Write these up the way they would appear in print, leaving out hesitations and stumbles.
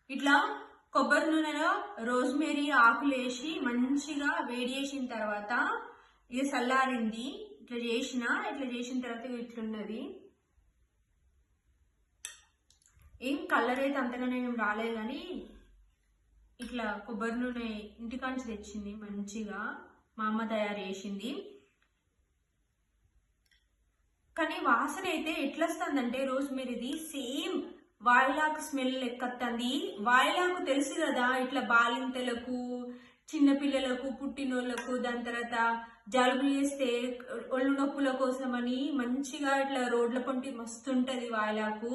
ఇట్లా కొబ్బరి నూనెలో రోజ్మేరీ ఆకులు వేసి మంచిగా వేడి చేసిన తర్వాత ఇది చల్లారింది. ఇట్లా చేసిన తర్వాత ఇట్లున్నది. ఏం కలర్ అయితే అంతగానే ఏం రాలేదు, కానీ ఇట్లా కొబ్బరి నూనె ఇంటికాంచి తెచ్చింది మంచిగా, మా అమ్మ తయారు చేసింది. కానీ వాసన అయితే ఎట్లా వస్తుందంటే రోజ్మేరీది సేమ్ వాయిలాకు స్మెల్ లెక్కత్తంది. వాయిలాకు తెలుసు కదా, ఇట్లా బాలింతలకు, చిన్నపిల్లలకు, పుట్టినోళ్లకు, దాని తర్వాత జలుబు చేస్తే ఒళ్ళు నొప్పుల కోసమని మంచిగా ఇట్లా రోడ్ల పొంటి మస్తుంటది వాయిలాకు.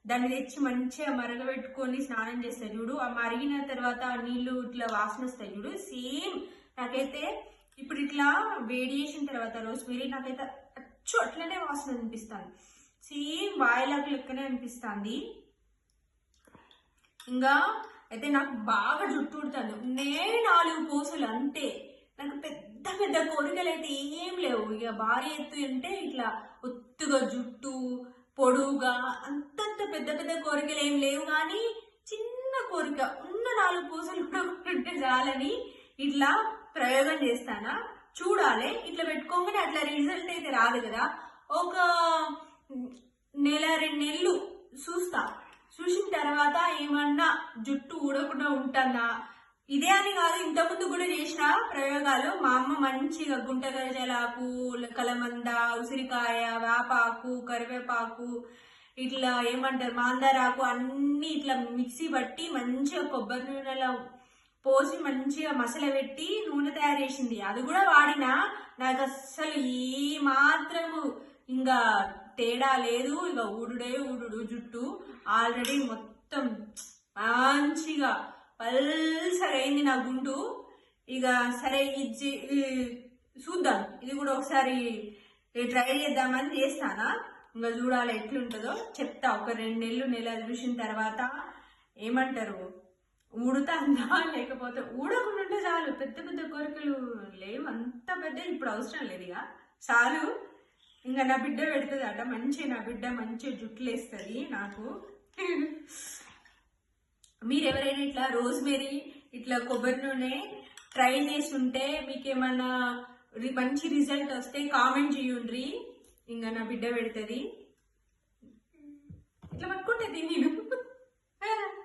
దాన్ని తెచ్చి మంచిగా మరగబెట్టుకొని స్నానం చేస్తాయి చూడు, ఆ మరిగిన తర్వాత ఆ నీళ్లు ఇట్లా వాసన వస్తాయి చూడు. సేమ్ నాకైతే ఇప్పుడు ఇట్లా వేడి చేసిన తర్వాత రోజ్మేరీ నాకైతే అచ్చు అట్లనే వాసన అనిపిస్తుంది. సేమ్ వాయిలాకు లెక్కనే అనిపిస్తుంది. ఇంకా అయితే నాకు బాగా జుట్టు ఉడుతుంది. 4 పూసలు అంతే. నాకు పెద్ద పెద్ద కోరికలు అయితే ఏం లేవు. ఇక భారీ ఎత్తు అంటే ఇట్లా ఒత్తుగా జుట్టు పొడువుగా అంతంత పెద్ద పెద్ద కోరికలు ఏం లేవు, కానీ చిన్న కోరిక ఉన్న 4 పూసలు కూడా ఉంటే చాలని ఇట్లా ప్రయోగం చేస్తానా. చూడాలి, ఇట్లా పెట్టుకోగానే అట్లా రిజల్ట్ అయితే రాదు కదా. ఒక 1-2 నెలలు చూసిన తర్వాత ఏమన్నా జుట్టు ఊడకుండా ఉంటుందా. ఇదే అని కాదు, ఇంతకుముందు కూడా చేసిన ప్రయోగాలు. మా అమ్మ మంచిగా గుంటగజలాకు, కలమంద, ఉసిరికాయ, వేపాకు, కరివేపాకు, ఇట్లా ఏమంటారు మాందారాకు అన్ని ఇట్లా మిక్సీ పట్టి మంచిగా కొబ్బరి నూనెలో పోసి మంచిగా మసాలా పెట్టి నూనె తయారు చేసింది. అది కూడా వాడినా నాకు అస్సలు ఏ మాత్రము ఇంకా తేడా లేదు. ఇక ఊడు జుట్టు ఆల్రెడీ మొత్తం మంచిగా పల్సరైంది నా గుండు. ఇక సరే ఇది చూద్దాం, ఇది కూడా ఒకసారి ట్రై చేద్దామని చేస్తానా. ఇంకా చూడాలి ఎట్లుంటుందో చెప్తా. ఒక 2 నెలలు చూసిన తర్వాత ఏమంటారు, ఊడుతుందా లేకపోతే ఊడకుండా ఉంటే చాలు. పెద్ద పెద్ద కోరికలు లేవు, అంత పెద్ద ఇప్పుడు అవసరం లేదు. ఇక చాలు. ఇంకా నా బిడ్డ పెడుతుంది అట మంచి, నా బిడ్డ మంచి జుట్లు వేస్తుంది నాకు. మీరు ఎవరైనా ఇట్లా రోజ్మేరీ ఇట్లా కొబ్బరి నూనె ట్రై చేసి ఉంటే మీకేమన్నా మంచి రిజల్ట్ వస్తే కామెంట్ చేయండి. ఇంకా నా బిడ్డ పెడుతుంది. ఇట్లా పట్టుకుంటుంది నేను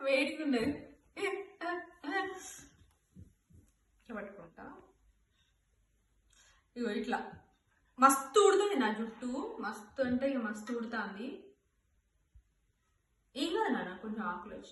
వేడిగా ఉన్నది. ఇట్లా పట్టుకుంటా. ఇగో ఇట్లా మస్తు ఉడుతుంది నా జుట్టు. మస్తు అంటే ఇక మస్తు ఉడుతుంది. ఏం కాదు నాన్న, కొంచెం ఆకులు వచ్చి